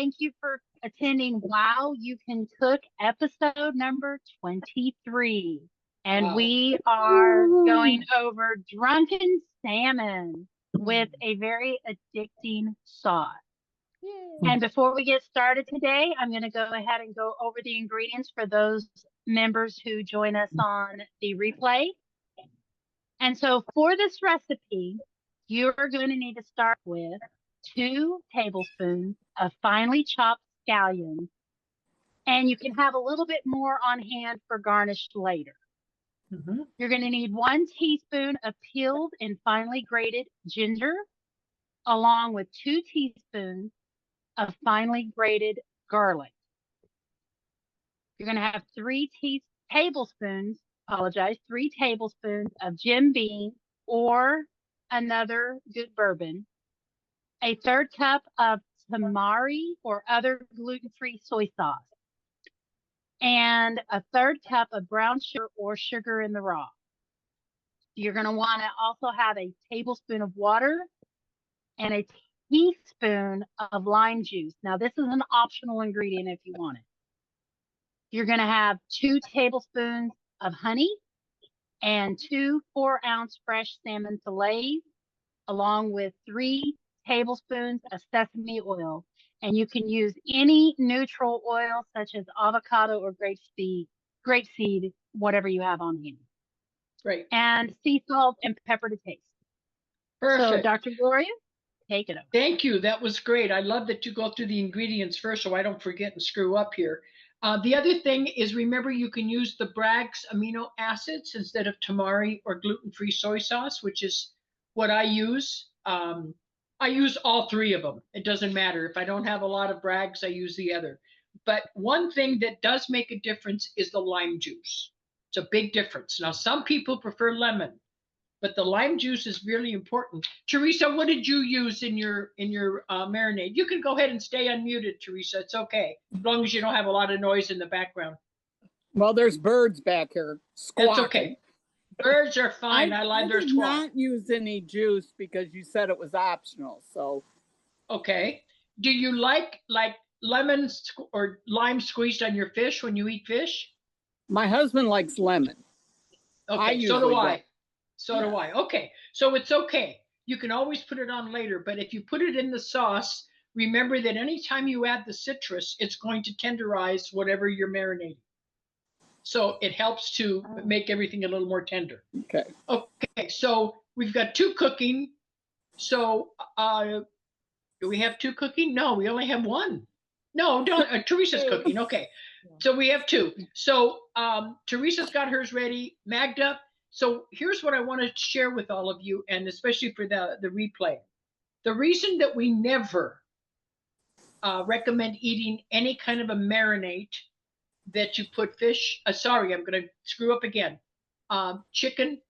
thank you for attending WoW You Can Cook episode number 23. And Wow. we are going over Drunken Salmon with a very addicting sauce. Yay. And before we get started today, I'm going to go ahead and go over the ingredients for those members who join us on the replay. And so for this recipe, you're going to need to start with 2 tablespoons of finely chopped scallions. And you can have a little bit more on hand for garnish later. You're going to need 1 teaspoon of peeled and finely grated ginger, along with 2 teaspoons of finely grated garlic. You're going to have 3 tablespoons of Jim Beam or another good bourbon, a 1/3 cup of tamari or other gluten-free soy sauce, and a 1/3 cup of brown sugar or sugar in the raw. You're going to want to also have a tablespoon of water and a teaspoon of lime juice. Now, this is an optional ingredient if you want it. You're going to have 2 tablespoons of honey and 2 4-ounce fresh salmon fillets, along with 3 tablespoons of sesame oil. And you can use any neutral oil such as avocado or grapeseed, whatever you have on hand. Great. And sea salt and pepper to taste. Perfect. So, Dr. Gloria, take it over. Thank you. That was great. I love that you go through the ingredients first so I don't forget and screw up here. The other thing is, remember, you can use the Bragg's amino acids instead of tamari or gluten-free soy sauce, which is what I use. I use all 3 of them. It doesn't matter. If I don't have a lot of Bragg's, I use the other. But one thing that does make a difference is the lime juice. It's a big difference. Now, some people prefer lemon, but the lime juice is really important. Teresa, what did you use in your marinade? You can go ahead and stay unmuted, Teresa. It's okay, as long as you don't have a lot of noise in the background. Well, there's birds back here squawking. That's okay. Birds are fine. I like their did squawk. not use any juice because you said it was optional. So, okay. Do you like lemons or lime squeezed on your fish when you eat fish? my husband likes lemon. Okay, so do I. So do I. Okay, so it's okay. You can always put it on later, but if you put it in the sauce, remember that anytime you add the citrus, it's going to tenderize whatever you're marinating. So it helps to make everything a little more tender. Okay. Okay, so we've got 2 cooking. So do we have 2 cooking? No, we only have 1. No, don't. Teresa's cooking. Okay, so we have 2. So Teresa's got hers ready. Magda. So here's what I want to share with all of you, and especially for the replay. The reason that we never recommend eating any kind of a marinade that you put fish, sorry, I'm going to screw up again, chicken,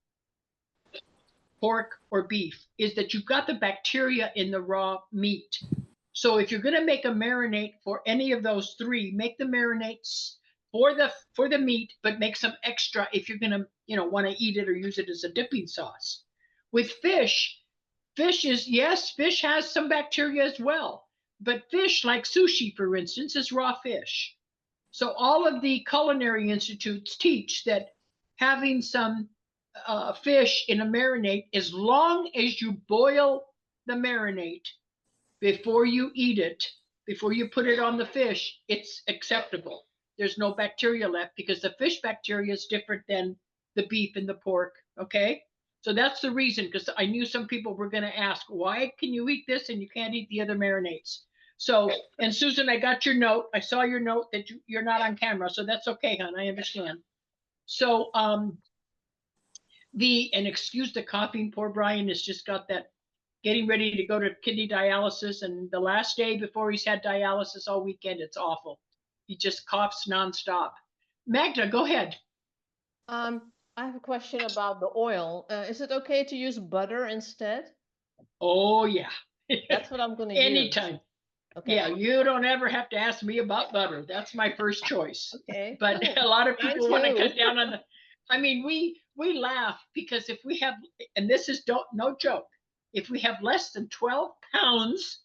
pork, or beef, is that you've got the bacteria in the raw meat. So if you're going to make a marinade for any of those 3, make the marinades for the meat, but make some extra if you're going to, want to eat it or use it as a dipping sauce. With fish has some bacteria as well, but fish, like sushi, for instance, is raw fish. So all of the culinary institutes teach that having some fish in a marinade, as long as you boil the marinade before you eat it, before you put it on the fish, it's acceptable. There's no bacteria left because the fish bacteria is different than the beef and the pork, okay? So that's the reason, because I knew some people were going to ask, why can you eat this and you can't eat the other marinades? So, and Susan, I got your note. I saw your note that you're not on camera, so that's okay, hon. I understand. So, and excuse the coughing, poor Brian has just got that, getting ready to go to kidney dialysis, and the last day before he's had dialysis all weekend, it's awful. He just coughs nonstop. Magda, go ahead. I have a question about the oil. Is it okay to use butter instead? Oh, yeah. That's what I'm going to use. Anytime. Okay. Yeah, you don't ever have to ask me about butter. That's my first choice. Okay. But a lot of people want to cut down on the, I mean, we laugh because if we have, and this is no joke, if we have less than 12 pounds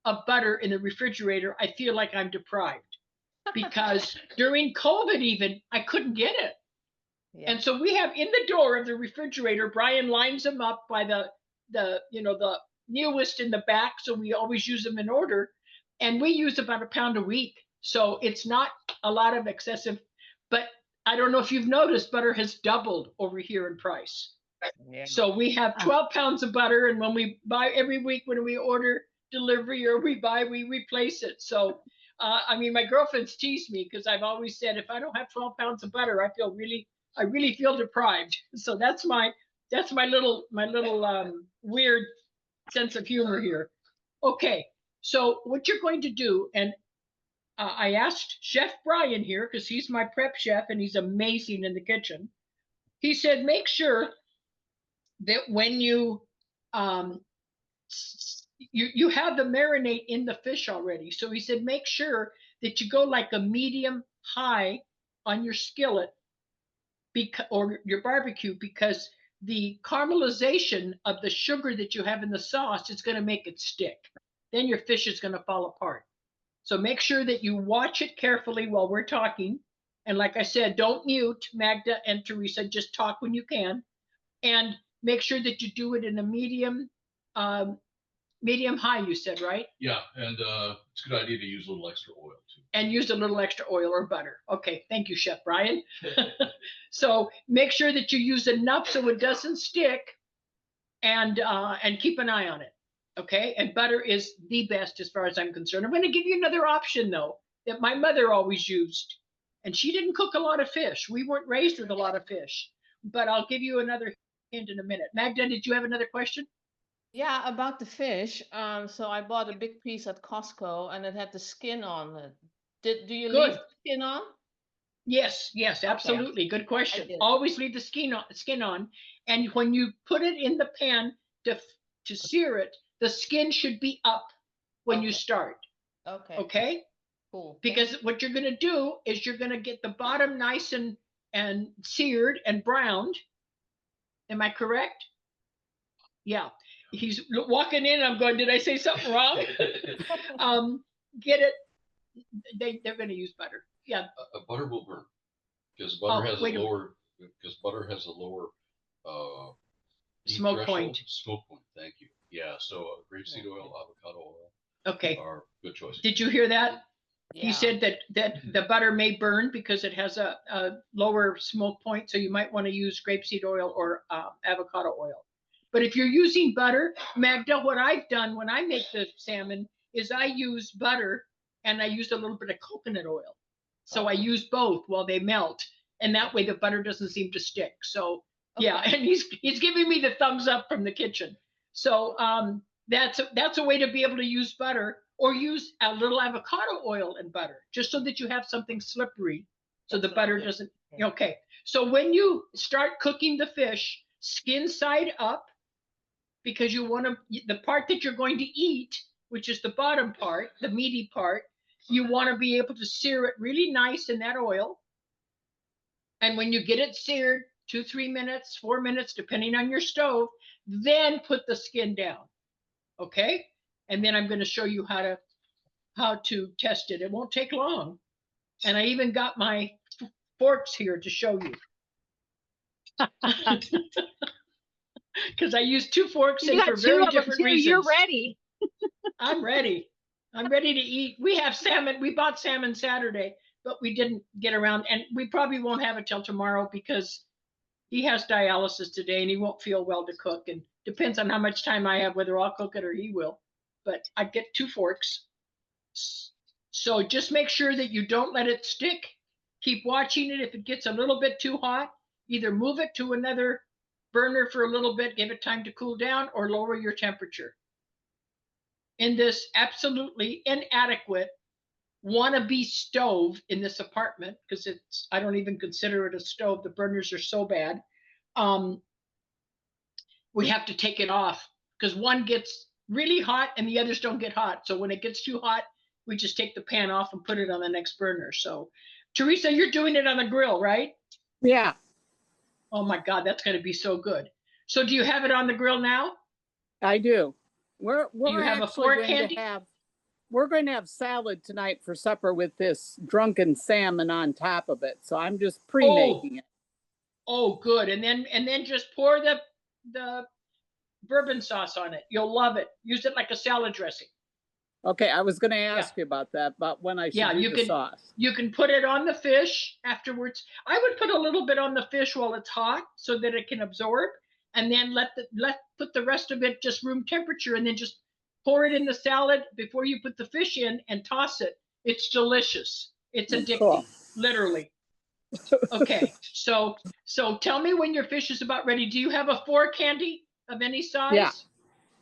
of butter in the refrigerator, I feel like I'm deprived because during COVID even, I couldn't get it. Yeah. And so we have in the door of the refrigerator, Brian lines them up by the newest in the back. So we always use them in order. And we use about a pound a week. So it's not a lot of excessive, but I don't know if you've noticed, butter has doubled over here in price. Yeah. So we have 12 pounds of butter. And when we buy every week, when we order delivery or we buy, we replace it. So, I mean, my girlfriends tease me because I've always said, if I don't have 12 pounds of butter, I really feel deprived. So that's my little weird sense of humor here. Okay, so what you're going to do, and I asked Chef Brian here because he's my prep chef and he's amazing in the kitchen. He said, make sure that when you you have the marinade in the fish already. So he said, make sure that you go like a medium high on your skillet or your barbecue, because the caramelization of the sugar that you have in the sauce is going to make it stick. Then your fish is going to fall apart. So make sure that you watch it carefully while we're talking. And like I said, don't mute Magda and Teresa, just talk when you can. And make sure that you do it in a medium high, you said, right? Yeah, and it's a good idea to use a little extra oil too. And use a little extra oil or butter. Okay, thank you, Chef Brian. So make sure that you use enough so it doesn't stick, and keep an eye on it. Okay, and butter is the best as far as I'm concerned. I'm going to give you another option though that my mother always used, and she didn't cook a lot of fish. We weren't raised with a lot of fish, but I'll give you another hint in a minute. Magda, did you have another question? Yeah, about the fish. So I bought a big piece at Costco and it had the skin on it. Do you Good. leave the skin on? Yes, absolutely. Good question. Always leave the skin on. And when you put it in the pan to sear it, the skin should be up when you start. Okay. Okay? Cool. Because what you're going to do is you're going to get the bottom nice and seared and browned. Am I correct? Yeah. He's walking in. I'm going, did I say something wrong? Get it. They're going to use butter. Yeah. Butter will burn because butter has a lower smoke point. Smoke point. Thank you. Yeah. So grapeseed oil, avocado oil. Okay. Are good choices. Did you hear that? Yeah. He said that the butter may burn because it has a lower smoke point. So you might want to use grapeseed oil or avocado oil. But if you're using butter, Magda, what I've done when I make the salmon is I use butter and I use a little bit of coconut oil. So I use both while they melt. And that way the butter doesn't seem to stick. So yeah, and he's giving me the thumbs up from the kitchen. So that's a way to be able to use butter, or use a little avocado oil and butter, just so that you have something slippery so the butter doesn't. Okay. So when you start cooking the fish, skin side up, because you want the part that you're going to eat, which is the bottom part, the meaty part, you want to be able to sear it really nice in that oil. And when you get it seared, 2-3 minutes, 4 minutes, depending on your stove, then put the skin down. Okay? And then I'm going to show you how to test it. It won't take long. And I even got my forks here to show you. Because I use 2 forks and for very different reasons. You're ready. I'm ready. I'm ready to eat. We have salmon. We bought salmon Saturday, but we didn't get around, and we probably won't have it till tomorrow because he has dialysis today and he won't feel well to cook. And depends on how much time I have, whether I'll cook it or he will. But I get 2 forks. So just make sure that you don't let it stick. Keep watching it. If it gets a little bit too hot, either move it to another burner for a little bit, give it time to cool down, or lower your temperature. In this absolutely inadequate wannabe stove in this apartment, because I don't even consider it a stove. The burners are so bad. We have to take it off because one gets really hot and the others don't get hot. So when it gets too hot, we just take the pan off and put it on the next burner. So Teresa, you're doing it on the grill, right? Yeah. Oh my God, that's going to be so good. So do you have it on the grill now? I do. We're you have a actually fork going handy? to have we're going to have salad tonight for supper with this drunken salmon on top of it. So I'm just pre-making it. Oh, good. And then just pour the bourbon sauce on it. You'll love it. Use it like a salad dressing. Okay, I was going to ask you about that, but when I should do the sauce. You can put it on the fish afterwards. I would put a little bit on the fish while it's hot so that it can absorb, and then put the rest of it just room temperature, and then just pour it in the salad before you put the fish in and toss it. It's delicious. It's addicting, cool. Literally. Okay, so tell me when your fish is about ready. Do you have a fork handy of any size? Yeah,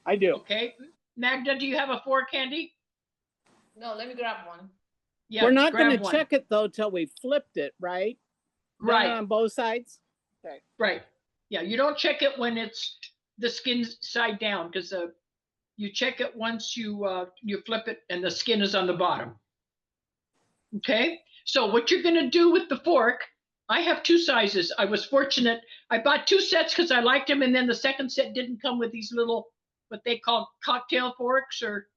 I do. Okay. Magda, do you have a fork handy? No, let me grab one. Yeah, we're not going to check it though till we flipped it, right? Right. On both sides? Okay. Right. Yeah, you don't check it when it's the skin side down, because you check it once you flip it and the skin is on the bottom. Okay, so what you're going to do with the fork, I have two sizes. I was fortunate. I bought two sets because I liked them, and then the second set didn't come with these little, what they call cocktail forks or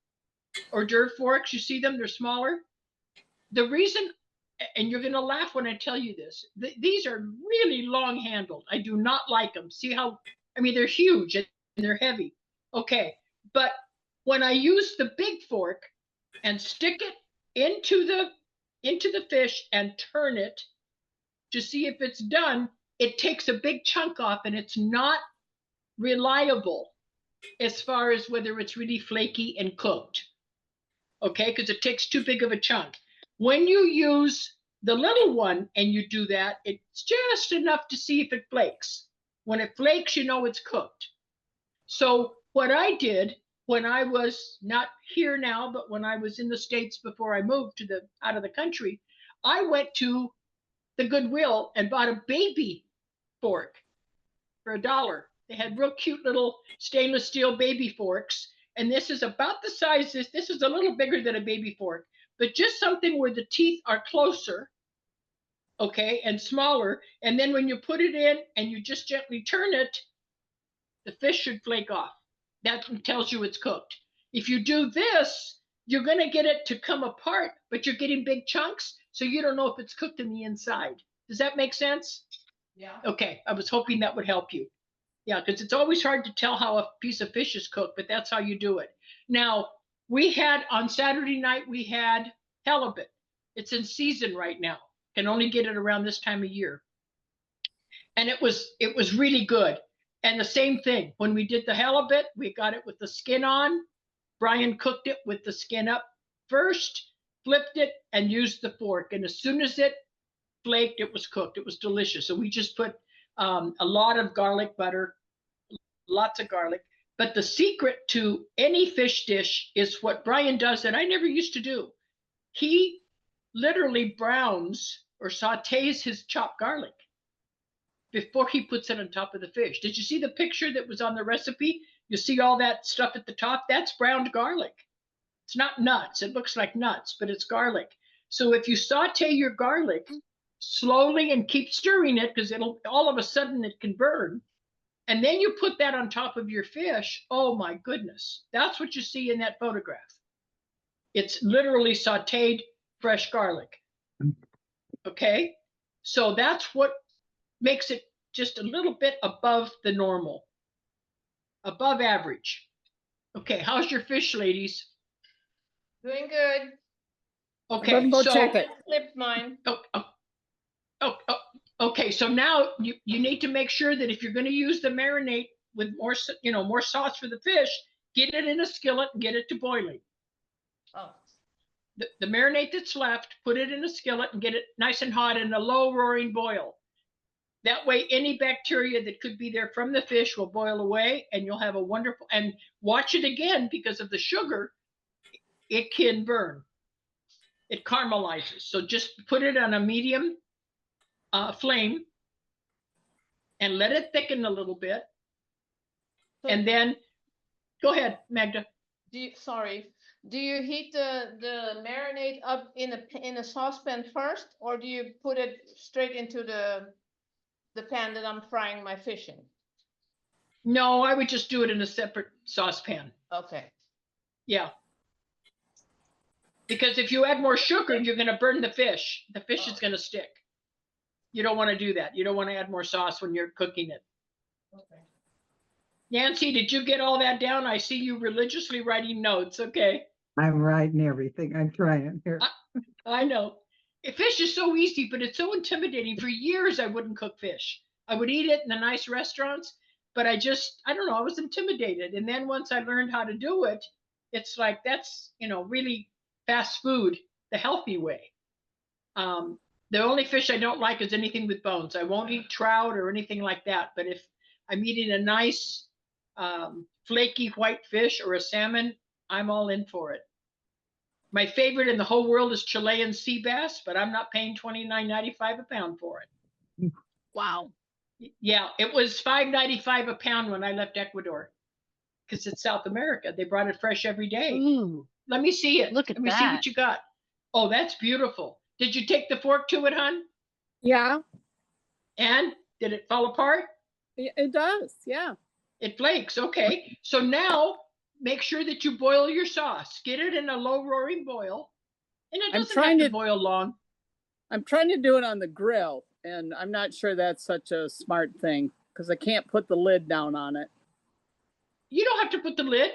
hors d'oeuvre forks. You see them? They're smaller. The reason, and you're going to laugh when I tell you this, these are really long handled. I do not like them. See how, I mean, they're huge and they're heavy. Okay, but when I use the big fork and stick it into the fish and turn it to see if it's done, it takes a big chunk off, and it's not reliable as far as whether it's really flaky and cooked. Okay, because it takes too big of a chunk. When you use the little one and you do that, it's just enough to see if it flakes. When it flakes, you know it's cooked. So what I did when I was not here now, but when I was in the States before I moved to out of the country, I went to the Goodwill and bought a baby fork for $1. They had real cute little stainless steel baby forks. And this is about the size, this is a little bigger than a baby fork, but just something where the teeth are closer, okay, and smaller. And then when you put it in and you just gently turn it, the fish should flake off. That tells you it's cooked. If you do this, you're going to get it to come apart, but you're getting big chunks, so you don't know if it's cooked in the inside. Does that make sense? Yeah. Okay, I was hoping that would help you. Yeah, because it's always hard to tell how a piece of fish is cooked, but that's how you do it. Now, on Saturday night, we had halibut. It's in season right now. Can only get it around this time of year. And it was really good. And the same thing, when we did the halibut, we got it with the skin on. Brian cooked it with the skin up first, flipped it, and used the fork. And as soon as it flaked, it was cooked. It was delicious. So we just put a lot of garlic butter, lots of garlic. But the secret to any fish dish is what Brian does that I never used to do. He literally browns or sautés his chopped garlic before he puts it on top of the fish. Did you see the picture that was on the recipe? You see all that stuff at the top? That's browned garlic. It's not nuts. It looks like nuts, but it's garlic. So if you saute your garlic slowly and keep stirring it, because it'll all of a sudden it can burn, and then you put that on top of your fish, oh my goodness. That's what you see in that photograph. It's literally sauteed fresh garlic. Okay? So that's what makes it just a little bit above the normal, above average. Okay, how's your fish, ladies? Doing good. Okay, go so check it. Flipped mine. Okay, so now you need to make sure that if you're going to use the marinade with more sauce for the fish, get it in a skillet and get it to boiling. Oh. The marinade that's left, put it in a skillet and get it nice and hot in a low roaring boil. That way, any bacteria that could be there from the fish will boil away, and you'll have a wonderful, and watch it again because of the sugar, it can burn. It caramelizes. So just put it on a medium flame and let it thicken a little bit. So, and then, go ahead, Magda. Do you heat the marinade up in a saucepan first, or do you put it straight into the pan that I'm frying my fish in? No, I would just do it in a separate saucepan. Okay. Yeah. Because if you add more sugar, you're going to burn the fish. The fish is going to stick. You don't want to do that. You don't want to add more sauce when you're cooking it. Okay. Nancy, did you get all that down? I see you religiously writing notes. Okay. I'm writing everything. I'm trying here. I know. Fish is so easy, but it's so intimidating. For years, I wouldn't cook fish. I would eat it in the nice restaurants, but I don't know, I was intimidated. And then once I learned how to do it, it's like, that's, really fast food, the healthy way. The only fish I don't like is anything with bones. I won't eat trout or anything like that. But if I'm eating a nice flaky white fish or a salmon, I'm all in for it. My favorite in the whole world is Chilean sea bass, but I'm not paying $29.95 a pound for it. Wow. Yeah, it was $5.95 a pound when I left Ecuador, because it's South America. They brought it fresh every day. Ooh, Let me see it. look at Let me see that. what you got. Oh, that's beautiful. Did you take the fork to it, hon? Yeah, And did it fall apart? it does. Yeah. It flakes. Okay. So now make sure that you boil your sauce. Get it in a low roaring boil. And it I'm doesn't trying have to to- boil long. I'm trying to do it on the grill, and I'm not sure that's such a smart thing because I can't put the lid down on it. You don't have to put the lid.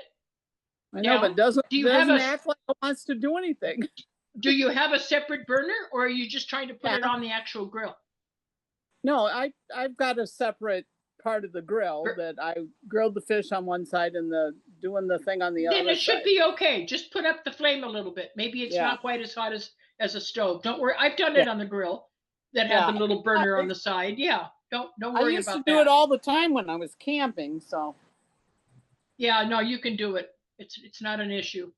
I know, Yeah. but doesn't Do you have act like it wants to do anything. Do you have a separate burner, or are you just trying to put it on the actual grill? No, I've got a separate part of the grill that I grilled the fish on one side and doing the thing on the other side. Then it should be okay. Just put up the flame a little bit. Maybe it's not quite as hot as a stove. Don't worry. I've done it on the grill that had the little burner on the side. Yeah. Don't worry about that. I used to do it all the time when I was camping, so. Yeah, no, you can do it. It's not an issue.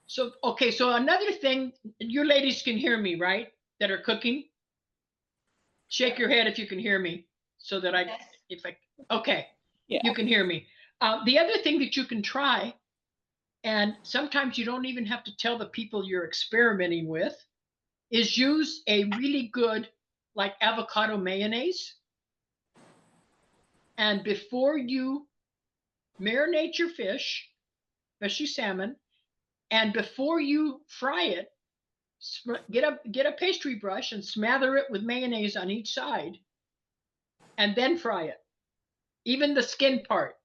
So, okay, so another thing, you ladies can hear me, right? That are cooking? Shake your head if you can hear me, so that okay, you can hear me. The other thing that you can try, and sometimes you don't even have to tell the people you're experimenting with, is use a really good, like, avocado mayonnaise. And before you marinate your fish, especially salmon, and before you fry it, get a pastry brush and smother it with mayonnaise on each side, and then fry it, even the skin part.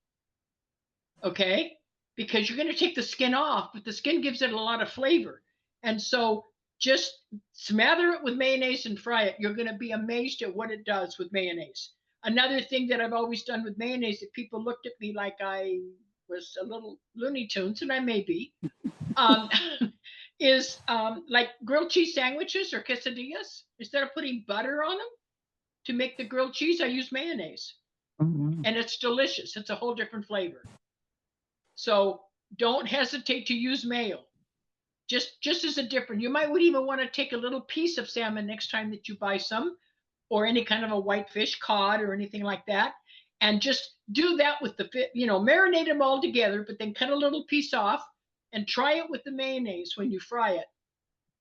Okay, because you're going to take the skin off, but the skin gives it a lot of flavor, and so just smother it with mayonnaise and fry it. You're going to be amazed at what it does with mayonnaise. Another thing that I've always done with mayonnaise, that people looked at me like I was a little Looney Tunes, and I may be, is like grilled cheese sandwiches or quesadillas. Instead of putting butter on them to make the grilled cheese, I use mayonnaise. Mhm. And it's delicious. It's a whole different flavor. So don't hesitate to use mayo. Just as a different, you might would even want to take a little piece of salmon next time that you buy some, or any kind of a white fish, cod or anything like that, and just do that with the fish, marinate them all together, but then cut a little piece off and try it with the mayonnaise when you fry it.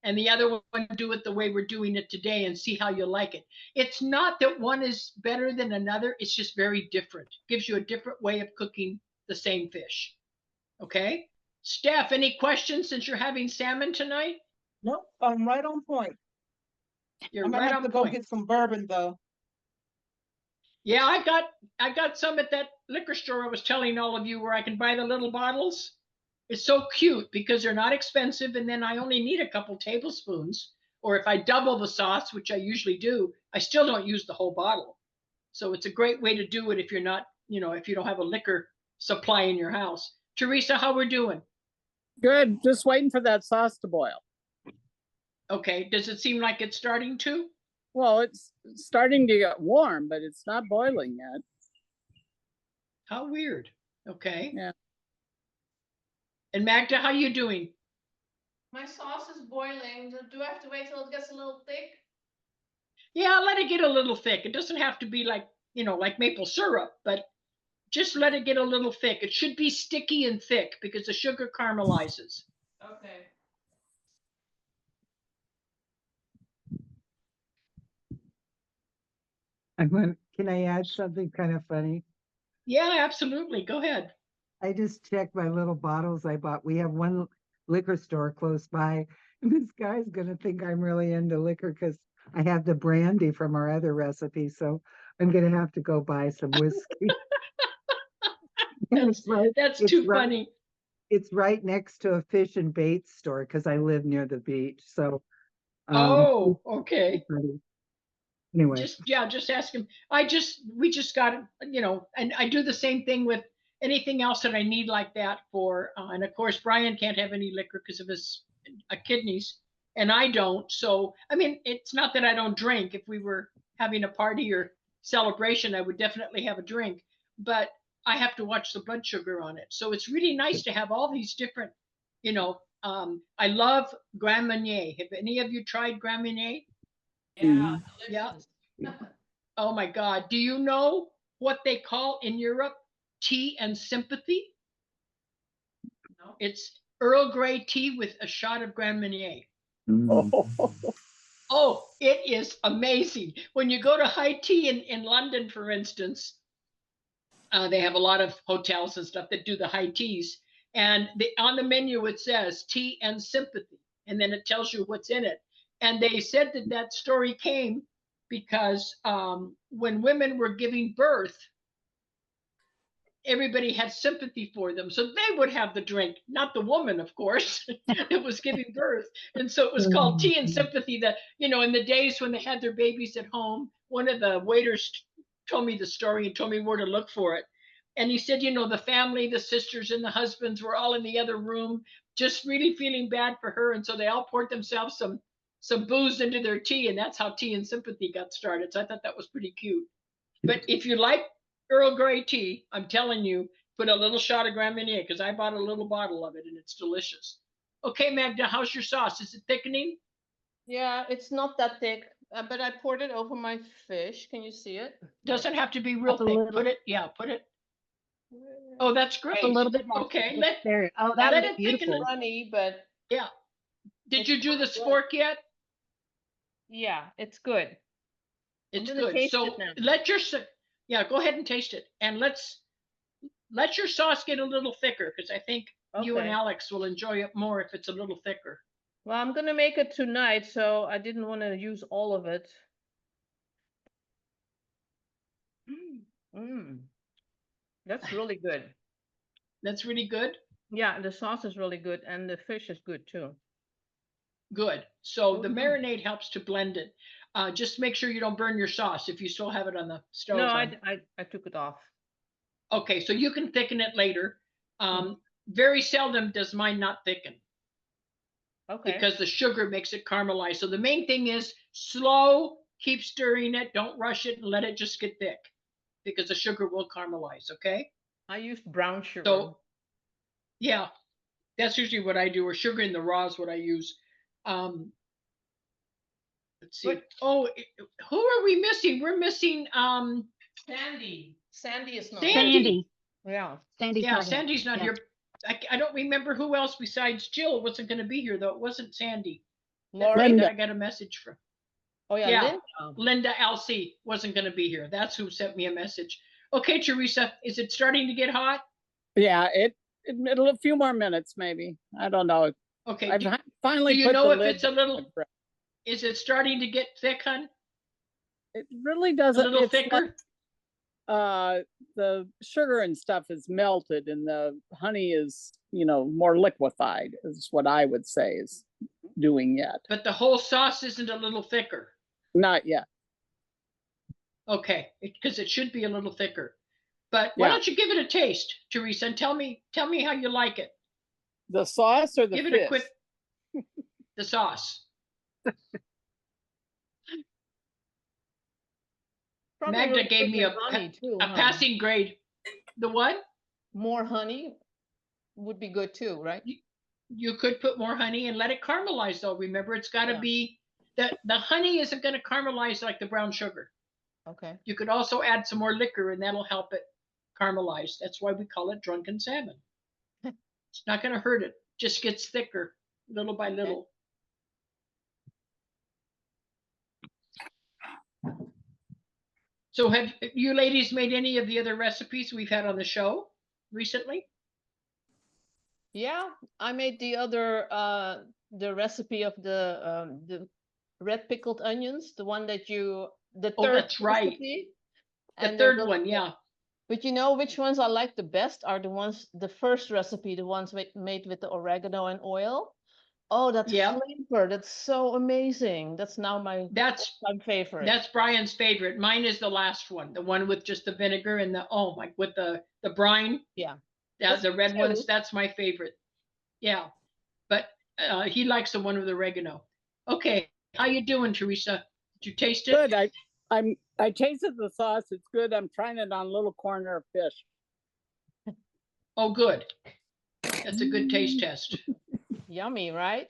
And the other one, do it the way we're doing it today and see how you like it. It's not that one is better than another. It's just very different. Gives you a different way of cooking the same fish. Okay? Steph, any questions since you're having salmon tonight? Nope, I'm right on point. You're I'm gonna right have on to go point. get some bourbon though. Yeah, I got some at that liquor store I was telling all of you, where I can buy the little bottles. It's so cute because they're not expensive, and then I only need a couple tablespoons. Or if I double the sauce, which I usually do, I still don't use the whole bottle. So it's a great way to do it if you're not, if you don't have a liquor supply in your house. Teresa, how we're doing? Good. Just waiting for that sauce to boil. Okay. Does it seem like it's starting to? Well, it's starting to get warm, but it's not boiling yet. How weird. Okay. Yeah. And Magda, how you doing? My sauce is boiling. Do I have to wait till it gets a little thick? Yeah, let it get a little thick. It doesn't have to be like, like maple syrup, but just let it get a little thick. It should be sticky and thick because the sugar caramelizes. Okay. Can I add something kind of funny? Yeah, absolutely. Go ahead. I just checked my little bottles I bought. We have one liquor store close by. And this guy's gonna think I'm really into liquor because I have the brandy from our other recipe, so I'm gonna have to go buy some whiskey. And That's, it's right, that's it's too right, funny. it's right next to a fish and bait store because I live near the beach. So Oh, okay. anyway, Just ask him. We just got, and I do the same thing with anything else that I need like that for, and of course, Brian can't have any liquor because of his kidneys, and I don't. So, I mean, it's not that I don't drink. If we were having a party or celebration, I would definitely have a drink, but I have to watch the blood sugar on it. So it's really nice to have all these different, I love Grand Marnier. Have any of you tried Grand Marnier? Yeah, Yeah. delicious. Oh my God. Do you know what they call in Europe tea and sympathy? No. It's Earl Grey tea with a shot of Grand Marnier. Oh, Oh, it is amazing. When you go to high tea in London, for instance, they have a lot of hotels and stuff that do the high teas. And on the menu, it says tea and sympathy. And then it tells you what's in it. And they said that story came because when women were giving birth, everybody had sympathy for them. So they would have the drink, not the woman, of course, that was giving birth. And so it was called tea and sympathy that, in the days when they had their babies at home, one of the waiters told me the story and told me where to look for it. And he said, the family, the sisters and the husbands were all in the other room, just really feeling bad for her. And so they all poured themselves some booze into their tea. And that's how tea and sympathy got started. So I thought that was pretty cute. But if you like Earl Grey tea, I'm telling you, put a little shot of Grand Marnier because I bought a little bottle of it and it's delicious. Okay, Magda, how's your sauce? Is it thickening? Yeah, it's not that thick, but I poured it over my fish. Can you see it? Doesn't have to be real Up a thick. little. Put it. Oh, that's great. A little bit more. Okay, There. Oh, let that it was thicken beautiful. Runny, but Yeah. Did It's you do the good. spork yet? yeah, it's good. It's gonna good. taste So it now. go ahead and taste it, and let your sauce get a little thicker because I think you and Okay. Alex will enjoy it more if it's a little thicker. Well, I'm gonna make it tonight, so I didn't want to use all of it. Mm. That's really good. That's really good. Yeah, the sauce is really good, and the fish is good too. Good. So the Mhm. marinade helps to blend it. Just make sure you don't burn your sauce if you still have it on the stove. No, I took it off. Okay, so you can thicken it later. Mhm. Very seldom does mine not thicken Okay. because the sugar makes it caramelize. So the main thing is slow, keep stirring it, don't rush it, and let it just get thick because the sugar will caramelize. Okay. I used brown sugar. So yeah, that's usually what I do, or sugar in the raw is what I use. Let's see. But- Who are we missing? We're missing Sandy. Sandy is not. Sandy. Yeah. Sandy's Yeah, not here. Sandy's not Yeah. here. I don't remember who else besides Jill wasn't going to be here, though. It wasn't Sandy. Lori. Linda. I got a message from. Oh yeah, Yeah. Linda. Linda LC wasn't going to be here. That's who sent me a message. Okay, Teresa, is it starting to get hot? yeah, it'll a few more minutes maybe. I don't know. Okay. I've finally do you put know the if lid it's a on little? the bread. Is it starting to get thick, hun? It really A doesn't. little It's thicker? the sugar and stuff is melted and the honey is, more liquefied is what I would say is doing yet. But the whole sauce isn't a little thicker. Not yet. Okay, because it should be a little thicker. But why Yeah. don't you give it a taste, Teresa, and tell me how you like it. The sauce or the Give fish? it a quick. The sauce. Probably Magda really gave good me with honey too, a huh? passing grade. The what? More honey would be good too, right? You could put more honey and let it caramelize, though. Remember, it's got to Yeah. be the honey isn't going to caramelize like the brown sugar. Okay. You could also add some more liquor, and that'll help it caramelize. That's why we call it drunken salmon. It's not going to hurt it. Just gets thicker little by little. So have you ladies made any of the other recipes we've had on the show recently? Yeah, I made the recipe of the red pickled onions, the one that the Oh, third that's right. recipe. The And third one, yeah. But you know which ones I like the best are the first recipe, the ones made with the oregano and oil. Oh, that Yeah. flavor, that's so amazing. That's now my favorite. That's Brian's favorite. Mine is the last one, the one with just the vinegar and with the brine. Yeah. Yeah, the red too. ones, that's my favorite. Yeah. But he likes the one with oregano. Okay. How you doing, Teresa? Did you taste it? Good. I tasted the sauce. It's good. I'm trying it on a little corner of fish. Oh, good. That's a good taste test. Yummy, right?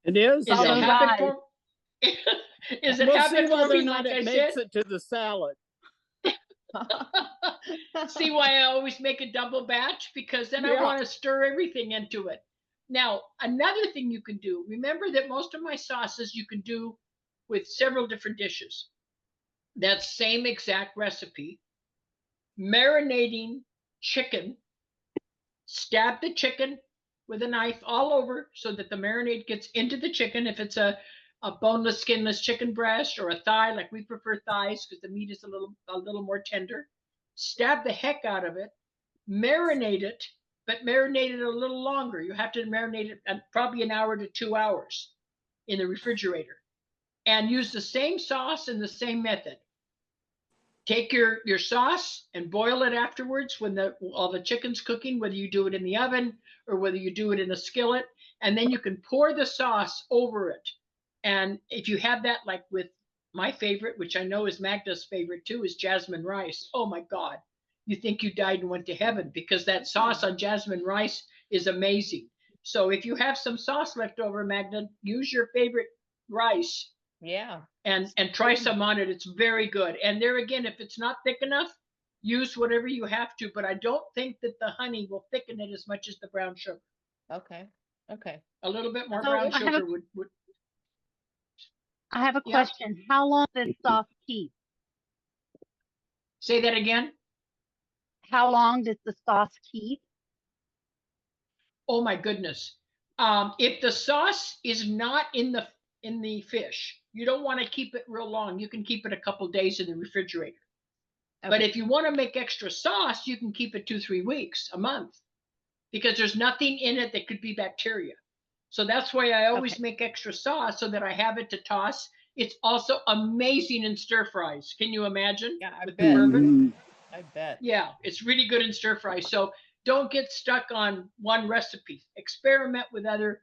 It is. Is it Follow habit that. form? Is it We'll see habit whether or forming, not like I it said? makes it to the salad. See why I always make a double batch? Because then I Yeah. want to stir everything into it. Now, another thing you can do, remember that most of my sauces you can do with several different dishes. That same exact recipe. Marinating chicken. Stab the chicken with a knife all over so that the marinade gets into the chicken. If it's a boneless, skinless chicken breast or a thigh, like we prefer thighs because the meat is a little more tender. Stab the heck out of it, marinate it, but marinate it a little longer. You have to marinate it probably an hour to 2 hours in the refrigerator, and use the same sauce and the same method. Take your sauce and boil it afterwards when all the chicken's cooking, whether you do it in the oven or whether you do it in a skillet, and then you can pour the sauce over it. And if you have that, like with my favorite, which I know is Magda's favorite too, is jasmine rice. Oh my God, you think you died and went to heaven because that sauce on jasmine rice is amazing. So if you have some sauce left over, Magda, use your favorite rice. Yeah. And try some on it. It's very good. And there again, if it's not thick enough, use whatever you have to. But I don't think that the honey will thicken it as much as the brown sugar. Okay. Okay. A little bit more So brown I have sugar would. I have a Yeah. question. How long does sauce keep? Say that again. How long does the sauce keep? Oh my goodness. If the sauce is not in the fish, you don't want to keep it real long. You can keep it a couple days in the refrigerator. Okay. But if you want to make extra sauce, you can keep it 2-3 weeks, a month, because there's nothing in it that could be bacteria. So that's why I always make extra sauce so that I have it to toss. It's also amazing in stir fries. Can you imagine? Yeah, I With bet. the bourbon? I bet. Yeah, it's really good in stir fries. So don't get stuck on one recipe. Experiment with other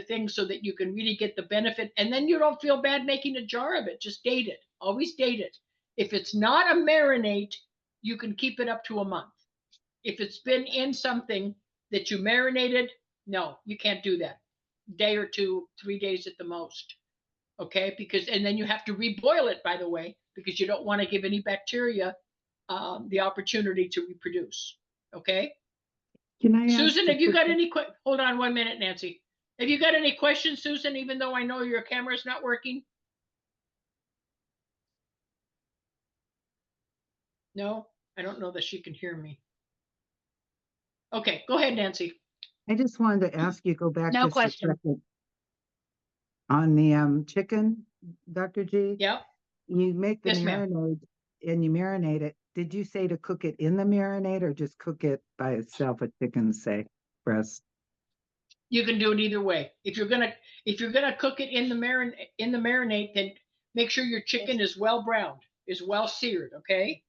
things so that you can really get the benefit. And then you don't feel bad making a jar of it. Just date it. Always date it. If it's not a marinade, you can keep it up to a month. If it's been in something that you marinated, no, you can't do that. Day or two, 3 days at the most. Okay, and then you have to reboil it, by the way, because you don't want to give any bacteria the opportunity to reproduce. Okay. Can I ask Susan, a have you got quick- any hold on 1 minute, Nancy. Have you got any questions, Susan, even though I know your camera's not working? No, I don't know that she can hear me. Okay, go ahead, Nancy. I just wanted to ask you, go back No just a question. second. On the chicken, Dr. G, Yep. you make the Yes, ma'am. marinade and you marinate it. Did you say to cook it in the marinade or just cook it by itself, a chicken, say, breast? You can do it either way. If you're gonna cook it in the marinade, then make sure your chicken is well browned, is well seared, okay?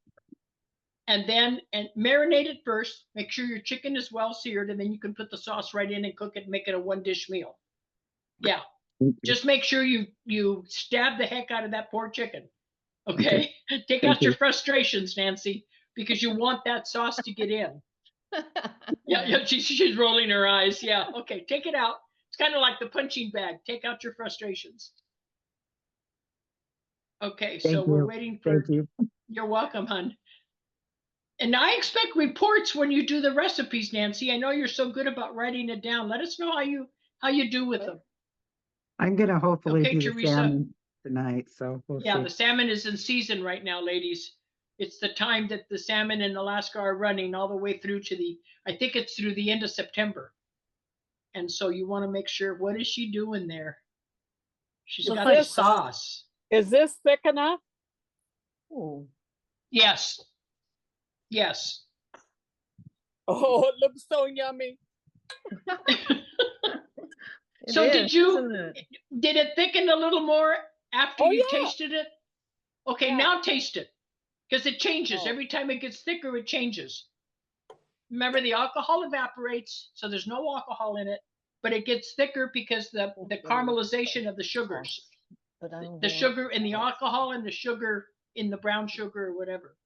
And then marinate it first. Make sure your chicken is well seared, and then you can put the sauce right in and cook it and make it a 1-dish meal. Yeah. Just make sure you stab the heck out of that poor chicken. Okay? Take out your frustrations, Nancy, because you want that sauce to get in. Yeah, she's rolling her eyes. Yeah, okay, take it out. It's kind of like the punching bag. Take out your frustrations. Okay, so we're waiting for. Thank you. You're welcome, hon. And I expect reports when you do the recipes, Nancy. I know you're so good about writing it down. Let us know how you do with them. I'm gonna hopefully Okay, do Teresa. the salmon tonight, so we'll Yeah, see. the salmon is in season right now, ladies. It's the time that the salmon in Alaska are running all the way through to I think it's through the end of September. And so you want to make sure, what is she doing there? She's The got the fish. sauce. Is this thick enough? Oh, Yes. Yes. Oh, it looks so yummy. So it did is, you, isn't it? did it thicken a little more after Oh, you yeah. tasted it? Okay, Yeah. now taste it. Because it changes. Oh. Every time it gets thicker, it changes. Remember, the alcohol evaporates, so there's no alcohol in it, but it gets thicker because the caramelization of the sugars. But I don't The want- sugar in the alcohol and the sugar in the brown sugar or whatever.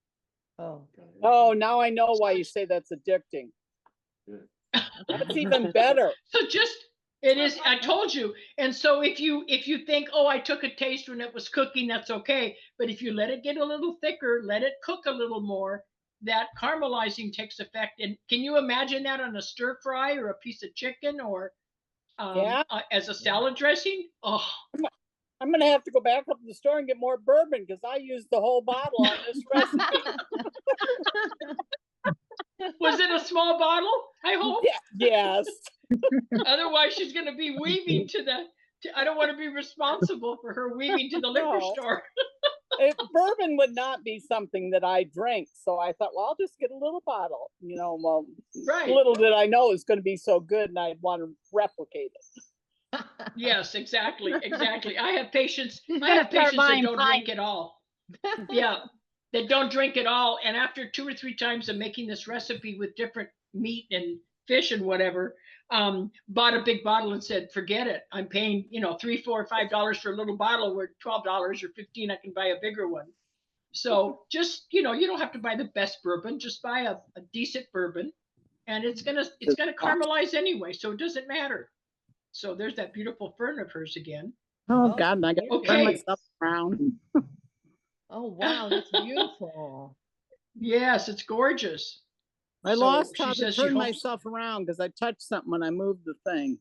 Oh. Oh, now I know why you say that's addicting. That's even better. So just, it is, I told you. And so if you think, oh, I took a taste when it was cooking, that's okay. But if you let it get a little thicker, let it cook a little more, that caramelizing takes effect. And can you imagine that on a stir fry or a piece of chicken or Yeah. as a salad dressing? Oh, I'm gonna have to go back up to the store and get more bourbon because I used the whole bottle on this recipe. was it a small bottle? I hope. Yeah, yes. Otherwise, she's going to be weaving to the. I don't want to be responsible for her weaving to the liquor No. store. Bourbon would not be something that I drank, so I thought, well, I'll just get a little bottle. You know, well, Right. little did I know it's going to be so good, and I'd want to replicate it. Yes, exactly, exactly. I have patients. She's I gonna have start patients that buying don't drink pints. at all. Yeah, that don't drink at all. And after 2 or 3 times of making this recipe with different meat and fish and whatever, bought a big bottle and said, forget it. I'm paying, $3, $4, $5 for a little bottle where $12 or $15, I can buy a bigger one. So just, you don't have to buy the best bourbon, just buy a decent bourbon, and it's gonna caramelize anyway, so it doesn't matter. So there's that beautiful fern of hers again. Oh, God, and I got to turn Okay. myself around. Oh, wow, that's beautiful. Yes, it's gorgeous. I So lost she how to says she turn hopes- myself around because I touched something when I moved the thing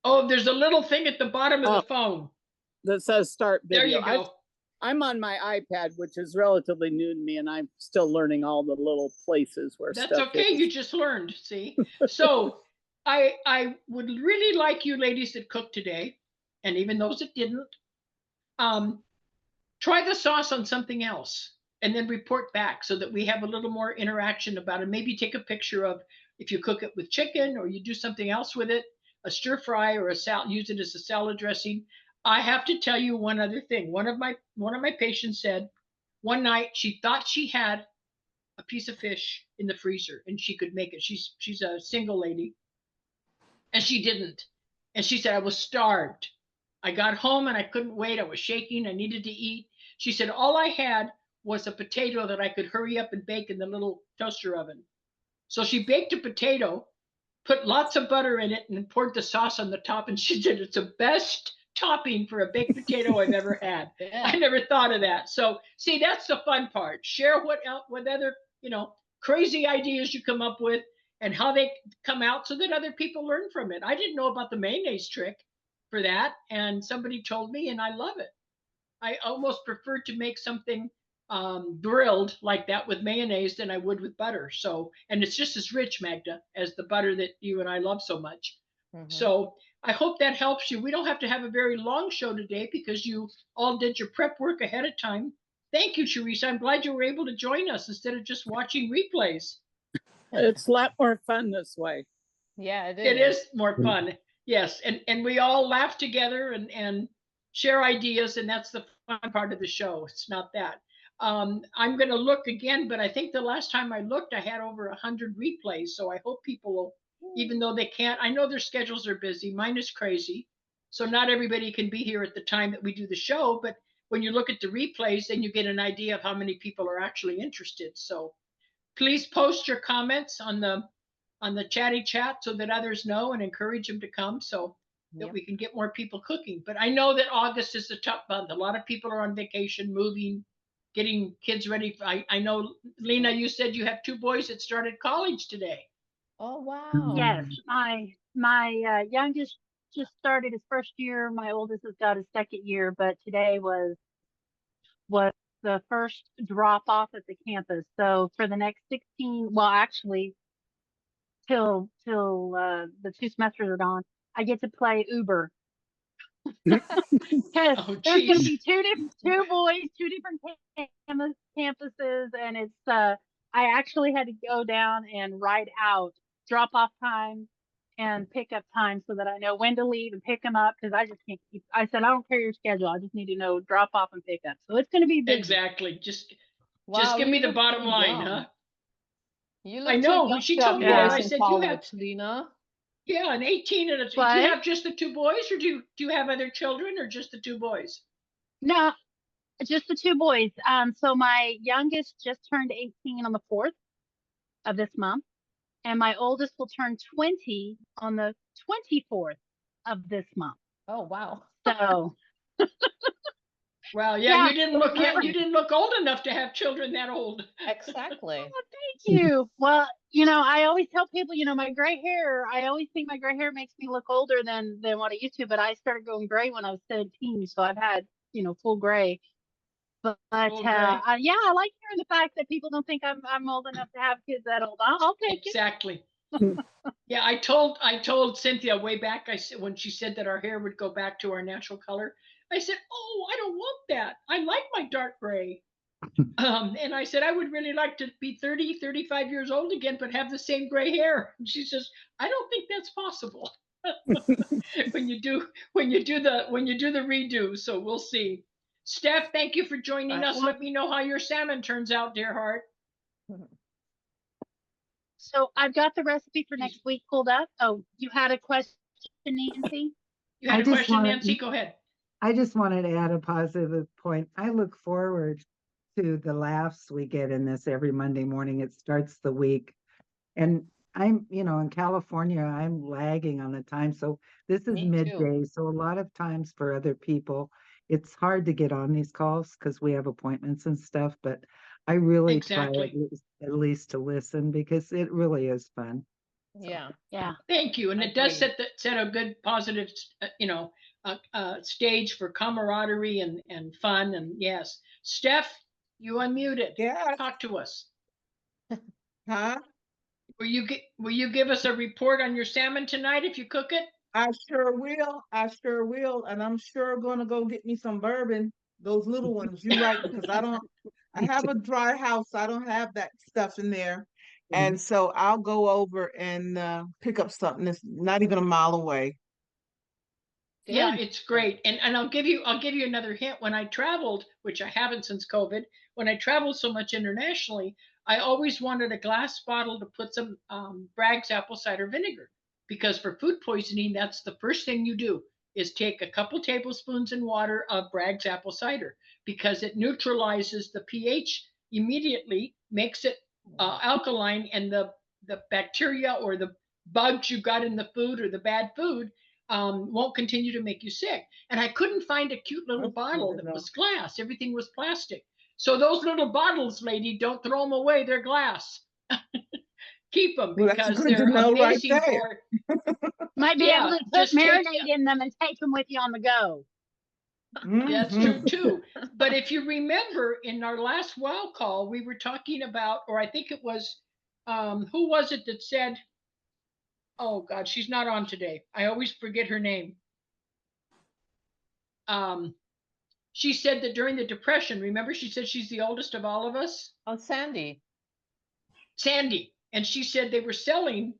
Oh, there's a little thing at the bottom of Oh, the phone. that says start There video. you go. I'm on my iPad, which is relatively new to me, and I'm still learning all the little places where That's stuff okay. is. You just learned. See, so I would really like you ladies that cooked today, and even those that didn't, try the sauce on something else and then report back so that we have a little more interaction about it. Maybe take a picture of if you cook it with chicken or you do something else with it, a stir fry or a salad, use it as a salad dressing. I have to tell you one other thing. One of my patients said one night she thought she had a piece of fish in the freezer and she could make it. She's a single lady, and she didn't. And she said, I was starved. I got home and I couldn't wait. I was shaking. I needed to eat. She said, all I had was a potato that I could hurry up and bake in the little toaster oven. So she baked a potato, put lots of butter in it, and poured the sauce on the top. And she said, it's the best topping for a baked potato I've ever had. Yeah. I never thought of that. So see, that's the fun part. Share what other, crazy ideas you come up with and how they come out so that other people learn from it. I didn't know about the mayonnaise trick for that, and somebody told me, and I love it. I almost prefer to make something grilled like that with mayonnaise than I would with butter. So, and it's just as rich, Magda, as the butter that you and I love so much. Mhm. So I hope that helps you. We don't have to have a very long show today because you all did your prep work ahead of time. Thank you, Teresa. I'm glad you were able to join us instead of just watching replays. It's a lot more fun this way. Yeah, it is. It is more fun. Yes. And we all laugh together and share ideas. And that's the fun part of the show. It's not that. I'm going to look again, but I think the last time I looked, I had over 100 replays. So I hope people will, even though they can't, I know their schedules are busy. Mine is crazy. So not everybody can be here at the time that we do the show. But when you look at the replays, then you get an idea of how many people are actually interested. So please post your comments on the chatty chat so that others know and encourage them to come so that Yep. we can get more people cooking. But I know that August is a tough month. A lot of people are on vacation, moving, getting kids ready. I know, Lena, you said you have 2 boys that started college today. Oh, wow. Yes, my youngest just started his first year. My oldest has got his second year, but today was the first drop off at the campus. So for the next 16, well, actually till the 2 semesters are gone. I get to play Uber because Oh, there's going to geez. be two boys, 2 different campuses, and it's I actually had to go down and write out drop off time and pick up time so that I know when to leave and pick them up because I just can't keep. I said I don't care your schedule. I just need to know drop off and pick up. So it's going to be busy. Exactly. Just Wow, give you me the look bottom too line, young. huh? You I look too know. young When she to told have me that, boys I in said, you have, college, Lena. yeah, an 18 and a, do you What? have just the 2 boys or do you have other children or just the 2 boys? No, just the 2 boys. So my youngest just turned 18 on the 4th of this month, and my oldest will turn 20 on the 24th of this month. Oh, wow. So Well, yeah, yeah, you didn't it's look great. you didn't look old enough to have children that old. Exactly. Oh, thank you. Well, I always tell people, my gray hair. I always think my gray hair makes me look older than what I used to, but I started going gray when I was 17, so I've had full gray. But Full gray. yeah, I like hearing the fact that people don't think I'm old enough to have kids that old. I'll take it. Exactly. Yeah, I told Cynthia way back. I said when she said that our hair would go back to our natural color. I said, "Oh, I don't want that. I like my dark gray." And I said, "I would really like to be 30, 35 years old again, but have the same gray hair." And she says, "I don't think that's possible." when you do the redo. So we'll see. Steph, thank you for joining us. Let me know how your salmon turns out, dear heart. So I've got the recipe for next week pulled up. Oh, you had a question, Nancy? You had I a just question, wanted- Nancy? Go ahead. I just wanted to add a positive point. I look forward to the laughs we get in this every Monday morning. It starts the week. And I'm, in California, I'm lagging on the time. So this is Me too. midday. So a lot of times for other people, it's hard to get on these calls because we have appointments and stuff. But I really try Exactly. at least to listen because it really is fun. Yeah. Yeah. Thank you. And I it does agree. set a good positive, stage for camaraderie and fun. And yes, Steph, you unmuted. Yeah. Talk to us. Huh? Will you give us a report on your salmon tonight if you cook it? I sure will. I sure will. And I'm sure gonna go get me some bourbon. Those little ones. You're right, because I have a dry house. I don't have that stuff in there. And so I'll go over and pick up something that's not even a mile away. Yeah, it's great. And I'll give you another hint. When I traveled, which I haven't since COVID, when I traveled so much internationally, I always wanted a glass bottle to put some Bragg's apple cider vinegar, because for food poisoning, that's the first thing you do is take a couple tablespoons in water of Bragg's apple cider, because it neutralizes the pH immediately, makes it alkaline, and the bacteria or the bugs you got in the food or the bad food won't continue to make you sick. And I couldn't find a cute little bottle that was glass. Everything was plastic. So those little bottles, lady, don't throw them away. They're glass. Keep them, Well, because that's good to they're know right amazing there. Might be Yeah, able to put just take- marinade in them and take them with you on the go. That's Mhm. true too. But if you remember in our last WoW call, we were talking about, or I think it was, who was it that said, oh God, she's not on today. I always forget her name. She said that during the Depression, remember, she said she's the oldest of all of us? Oh, Sandy. Sandy. And she said they were selling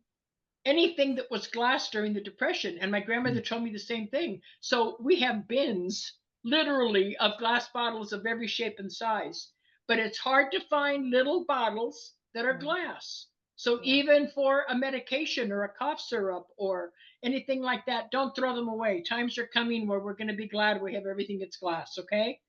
anything that was glass during the Depression. And my grandmother told me the same thing. So we have bins, literally, of glass bottles of every shape and size. But it's hard to find little bottles that are glass. So even for a medication or a cough syrup or anything like that, don't throw them away. Times are coming where we're going to be glad we have everything that's glass, okay?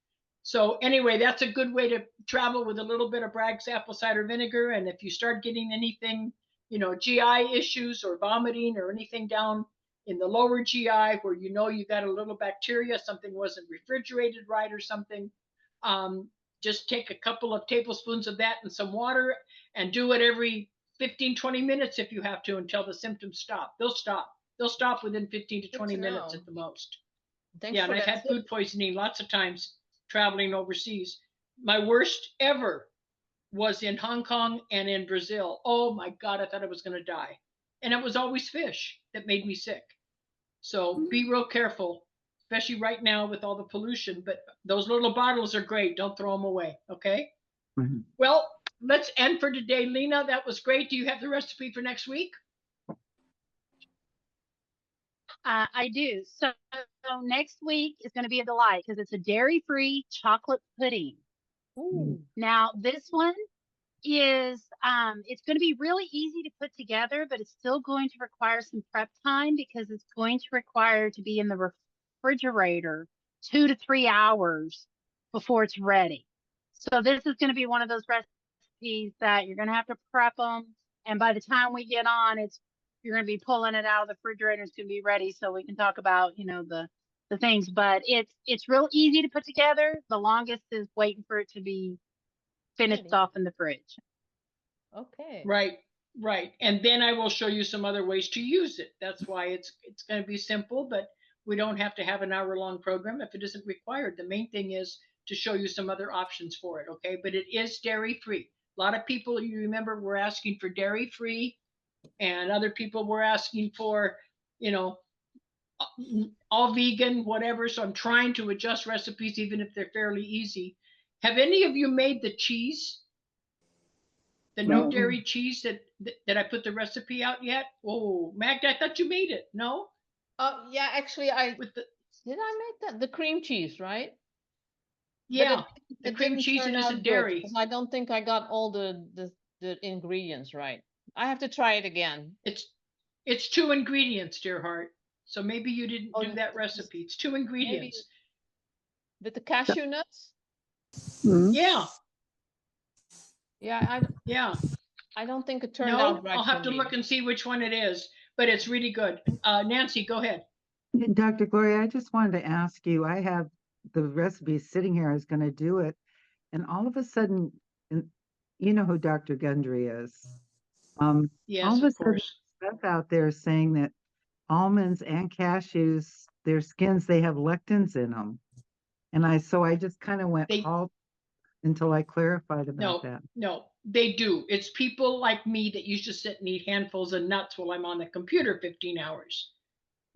So anyway, that's a good way to travel, with a little bit of Bragg's apple cider vinegar. And if you start getting anything, GI issues or vomiting or anything down in the lower GI where you got a little bacteria, something wasn't refrigerated right or something, just take a couple of tablespoons of that and some water, and do it every 15, 20 minutes if you have to, until the symptoms stop. They'll stop. They'll stop within 15 to 20 minutes at the most. Thanks Yeah, for and I've that had tip. food poisoning lots of times traveling overseas. My worst ever was in Hong Kong and in Brazil. Oh my God, I thought I was going to die. and it was always fish that made me sick. So be real careful, especially right now with all the pollution. But those little bottles are great. Don't throw them away. Okay. Mhm. Well, let's end for today. Lena, that was great. Do you have the recipe for next week? I do. So next week is going to be a delight because it's a dairy-free chocolate pudding. Ooh. Now, this one is it's going to be really easy to put together, but it's still going to require some prep time because it's going to require to be in the refrigerator 2 to 3 hours before it's ready. So this is going to be one of those recipes that you're going to have to prep them, and by the time we get on, you're going to be pulling it out of the refrigerator. It's going to be ready, so we can talk about the things. But it's real easy to put together. The longest is waiting for it to be finished Ready. off in the fridge. Okay. Right, right. And then I will show you some other ways to use it. That's why it's going to be simple, but we don't have to have an hour-long program if it isn't required. The main thing is to show you some other options for it, okay? But it is dairy-free. A lot of people, you remember, were asking for dairy-free, and other people were asking for, all vegan, whatever. So I'm trying to adjust recipes, even if they're fairly easy. Have any of you made the cheese? The no No. dairy cheese that I put the recipe out yet? Oh, Magda, I thought you made it. No? Yeah, actually, With the did I make that? The cream cheese, right? yeah, the It cream didn't cheese turn and out isn't good, dairy. because I don't think I got all the ingredients right. I have to try it again. It's 2 ingredients, dear heart. So maybe you didn't Oh, do that recipe. It's 2 maybe ingredients. with the cashew nuts. Mhm. Yeah, Yeah, yeah. I don't think it turned No, out right I'll have for to me. look and see which one it is, but it's really good. Nancy, go ahead. Dr. Gloria, I just wanted to ask you, I have the recipe sitting here, I was going to do it. And all of a sudden, you know who Dr. Gundry is. All Yes, of a of sudden, course. stuff out there saying that almonds and cashews, their skins, they have lectins in them. And so I just kind of went They halt until I clarified about No, that. no, they do. It's people like me that used to sit and eat handfuls of nuts while I'm on the computer 15 hours.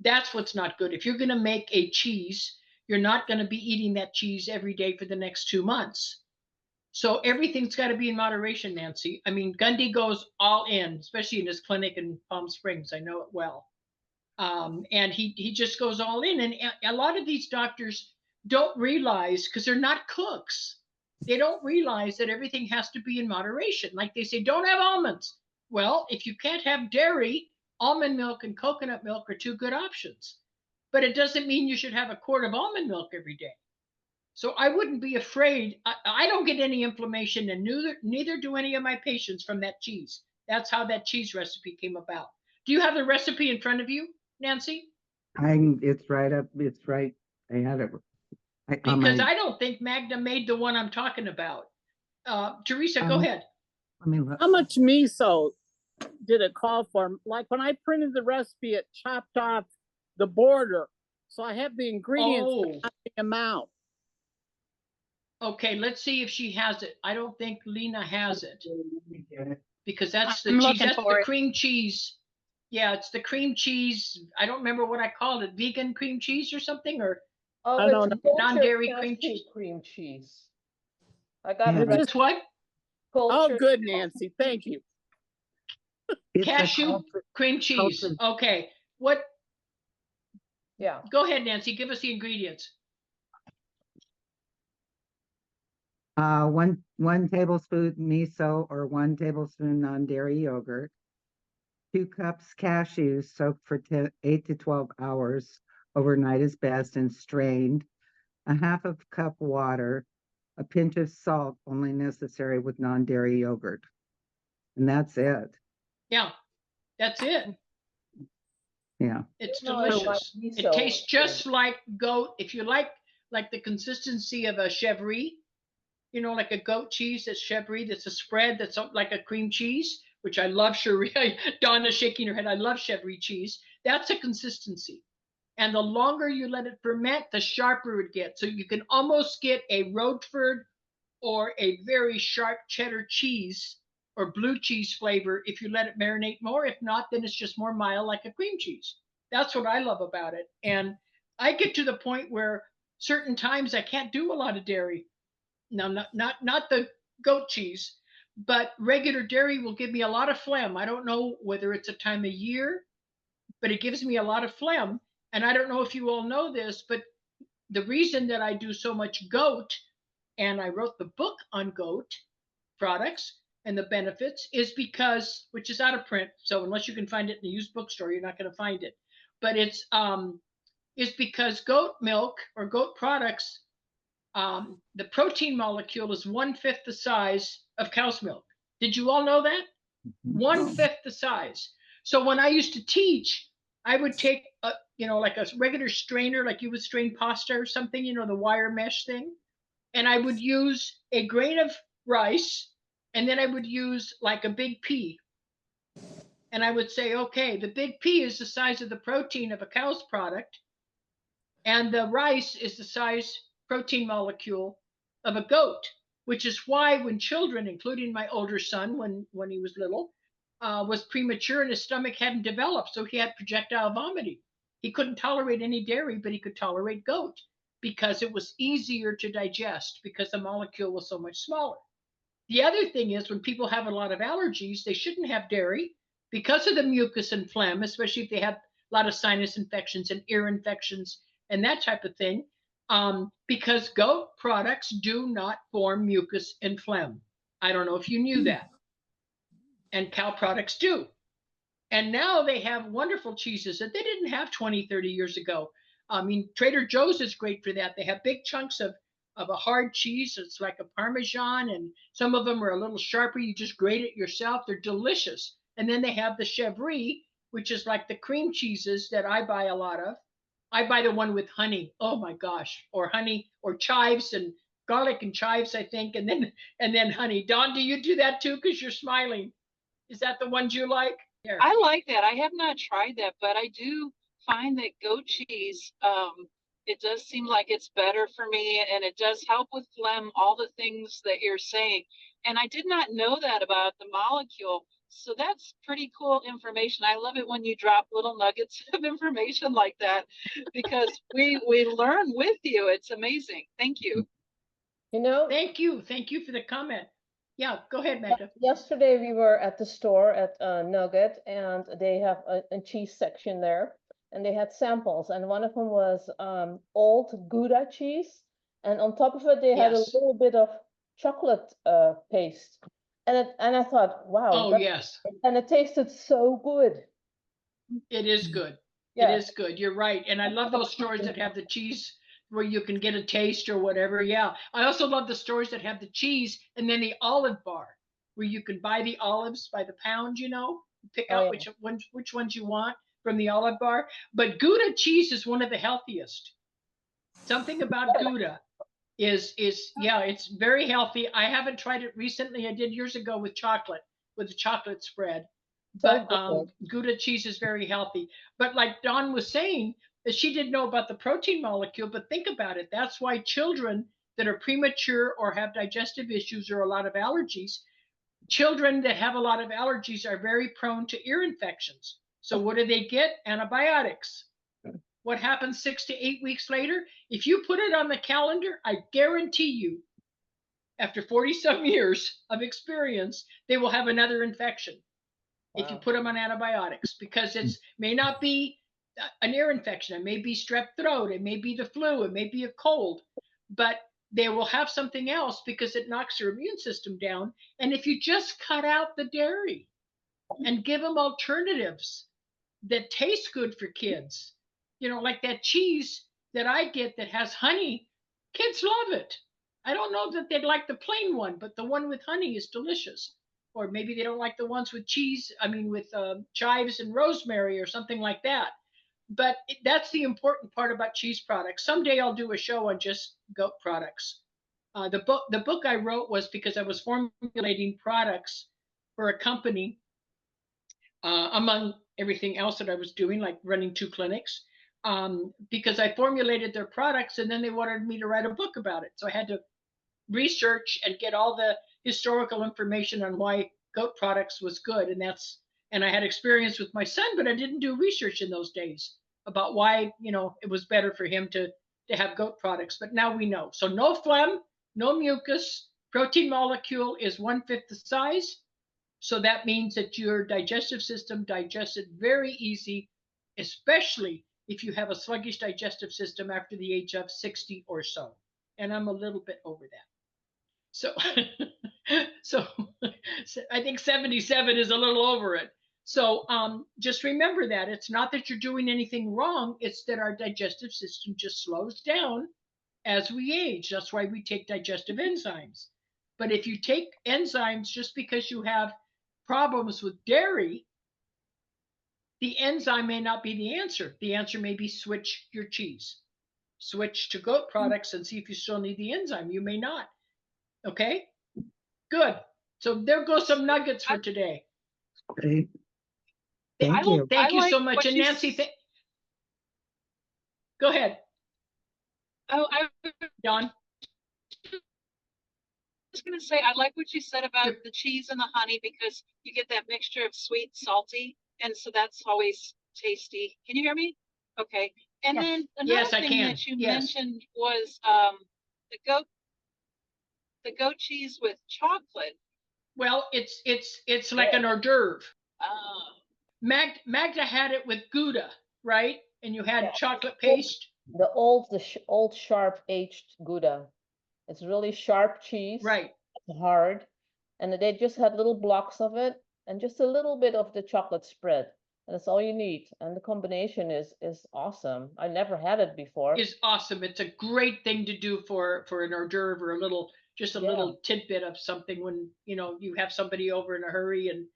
That's what's not good. If you're going to make a cheese, you're not going to be eating that cheese every day for the next 2 months. So everything's got to be in moderation, Nancy. I mean, Gundy goes all in, especially in his clinic in Palm Springs. I know it well. And he just goes all in. And a lot of these doctors don't realize, because they're not cooks, they don't realize that everything has to be in moderation. Like they say, don't have almonds. Well, if you can't have dairy, almond milk and coconut milk are 2 good options. But it doesn't mean you should have a quart of almond milk every day. So I wouldn't be afraid. I don't get any inflammation, and neither do any of my patients from that cheese. That's how that cheese recipe came about. Do you have the recipe in front of you, Nancy? It's right up, it's right. I had it. Because I don't think Magda made the one I'm talking about. Teresa, go ahead. I mean, How much miso did it call for? Like when I printed the recipe, it chopped off the border. So I have the ingredients, but not the amount. Okay, let's see if she has it. I don't think Lena has it, because that's the I'm cheese. looking That's for the it. cream cheese. Yeah, it's the cream cheese. I don't remember what I called it. Vegan cream cheese or something, or Oh, I don't it's know. non-dairy cultured cream cashew cheese. cream cheese. I got Yeah, it. It's what? Oh, Cultured good, Nancy. Thank you. it's a Cashew cream cheese. cultured, Okay. What? Yeah. Go ahead, Nancy. Give us the ingredients. 1 tablespoon miso or 1 tablespoon non-dairy yogurt, 2 cups cashews soaked for 8 to 12 hours overnight is best and strained, a half of cup water, a pinch of salt only necessary with non-dairy yogurt. And that's it. Yeah, that's it. Yeah. It's No, I like delicious. miso. It tastes just like goat. If you like the consistency of a chèvre, like a goat cheese that's chèvre, that's a spread that's like a cream cheese, which I love. Donna's shaking her head. I love chèvre cheese. That's a consistency. And the longer you let it ferment, the sharper it gets. So you can almost get a Roquefort or a very sharp cheddar cheese or blue cheese flavor if you let it marinate more. If not, then it's just more mild like a cream cheese. That's what I love about it. And I get to the point where certain times I can't do a lot of dairy. Now, not the goat cheese, but regular dairy will give me a lot of phlegm. I don't know whether it's a time of year, but it gives me a lot of phlegm. And I don't know if you all know this, but the reason that I do so much goat, and I wrote the book on goat products and the benefits, is because, which is out of print, so unless you can find it in a used bookstore, you're not going to find it. But it's because goat milk or goat products, the protein molecule is 1/5 the size of cow's milk. Did you all know that? 1/5 the size. So when I used to teach, I would take like a regular strainer, like you would strain pasta or something, the wire mesh thing, and I would use a grain of rice, and then I would use like a big pea. And I would say, okay, the big pea is the size of the protein of a cow's product, and the rice is the size protein molecule of a goat, which is why when children, including my older son, when he was little, was premature and his stomach hadn't developed, so he had projectile vomiting. He couldn't tolerate any dairy, but he could tolerate goat because it was easier to digest because the molecule was so much smaller. The other thing is when people have a lot of allergies, they shouldn't have dairy because of the mucus and phlegm, especially if they have a lot of sinus infections and ear infections and that type of thing, because goat products do not form mucus and phlegm. I don't know if you knew that. And cow products do. And now they have wonderful cheeses that they didn't have 20, 30 years ago. I mean, Trader Joe's is great for that. They have big chunks of a hard cheese. It's like a Parmesan, and some of them are a little sharper. You just grate it yourself. They're delicious. And then they have the chèvre, which is like the cream cheeses that I buy a lot of. I buy the one with honey. Oh my gosh, or honey, or chives and garlic and chives, I think, and then honey. Dawn, do you do that too? Because you're smiling. Is that the ones you like? Here. I like that. I have not tried that, but I do find that goat cheese, it does seem like it's better for me, and it does help with phlegm, all the things that you're saying. And I did not know that about the molecule. So that's pretty cool information. I love it when you drop little nuggets of information like that, because we learn with you. It's amazing. Thank you. Thank you for the comment. Yeah, go ahead, Magda. Yesterday we were at the store at Nugget, and they have a cheese section there, and they had samples, and one of them was old Gouda cheese, and on top of it they had a little bit of chocolate paste, and I thought, wow. Oh yes. And it tasted so good. It is good. Yeah. It is good. You're right, and I love those stores that have the cheese where you can get a taste or whatever. Yeah. I also love the stores that have the cheese and then the olive bar where you can buy the olives by the pound, pick out which ones you want from the olive bar. But Gouda cheese is one of the healthiest. Something about Gouda is it's very healthy. I haven't tried it recently. I did years ago with the chocolate spread. But Gouda cheese is very healthy. But like Dawn was saying, that she didn't know about the protein molecule, but think about it. That's why children that are premature or have digestive issues or a lot of allergies, children that have a lot of allergies are very prone to ear infections. So what do they get? Antibiotics. What happens 6 to 8 weeks later? If you put it on the calendar, I guarantee you, after 40-some years of experience, they will have another infection. Wow. If you put them on antibiotics, because it may not be an ear infection, it may be strep throat, it may be the flu, it may be a cold, but they will have something else because it knocks their immune system down. And if you just cut out the dairy and give them alternatives that taste good for kids, like that cheese that I get that has honey, kids love it. I don't know that they'd like the plain one, but the one with honey is delicious. Or maybe they don't like the ones with with chives and rosemary or something like that. But that's the important part about cheese products. Someday I'll do a show on just goat products. The book I wrote was because I was formulating products for a company, among everything else that I was doing, like running 2 clinics, because I formulated their products and then they wanted me to write a book about it. So I had to research and get all the historical information on why goat products was good. And I had experience with my son, but I didn't do research in those days about why, it was better for him to have goat products. But now we know. So no phlegm, no mucus, protein molecule is 1/5 the size. So that means that your digestive system digests it very easy, especially if you have a sluggish digestive system after the age of 60 or so. And I'm a little bit over that. So, so I think 77 is a little over it. So just remember that it's not that you're doing anything wrong. It's that our digestive system just slows down as we age. That's why we take digestive enzymes. But if you take enzymes just because you have problems with dairy, the enzyme may not be the answer. The answer may be switch your cheese. Switch to goat products and see if you still need the enzyme. You may not. Okay? Good. So there goes some nuggets for today. Great. Thank you. Thank you so much. And Nancy, go ahead. Oh, I Dawn. was going to say, I like what you said about the cheese and the honey because you get that mixture of sweet, salty, and so that's always tasty. Can you hear me? Okay. And Yes. then another Yes, I thing can. that you Yes. mentioned was the goat cheese with chocolate. Well, it's like an hors d'oeuvre. Oh. Magda had it with Gouda, right? And you had Yeah. chocolate paste. The old sharp aged Gouda. It's really sharp cheese. Right. Hard. And they just had little blocks of it and just a little bit of the chocolate spread. And that's all you need. And the combination is awesome. I never had it before. Is awesome. It's a great thing to do for an hors d'oeuvre or a little tidbit of something when you have somebody over in a hurry and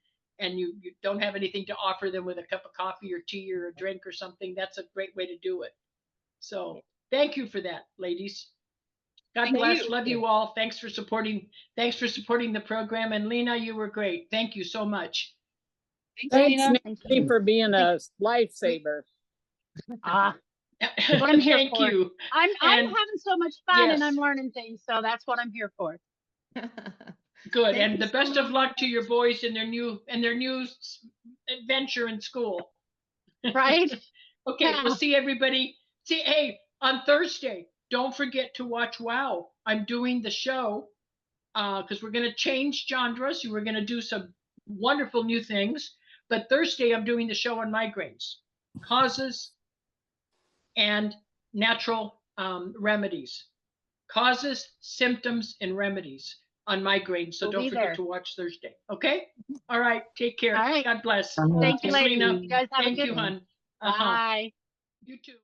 you don't have anything to offer them with a cup of coffee or tea or a drink or something. That's a great way to do it. So thank you for that, ladies. God bless. Love you all. Thanks for supporting the program. And Lena, you were great. Thank you so much. Thanks, Nina. Nancy, for being a lifesaver. That's what I'm here Thank for. you. I'm having so much fun and Yes. I'm learning things, so that's what I'm here for. Good. Thank And you the so best of much. luck to your boys in their new adventure in school. Right? Okay, Yeah. we'll see everybody. Hey, on Thursday, don't forget to watch WoW. I'm doing the show because we're going to change genres. We're going to do some wonderful new things. But Thursday, I'm doing the show on migraines, causes, and natural remedies. Causes, symptoms, and remedies on migraines. So We'll don't be forget there. to watch Thursday. Okay? All right. Take care. All right. God bless. Thank Thank you, Thanks, ladies. Lena. You guys have Thank a good you, one. hon. Bye. You too.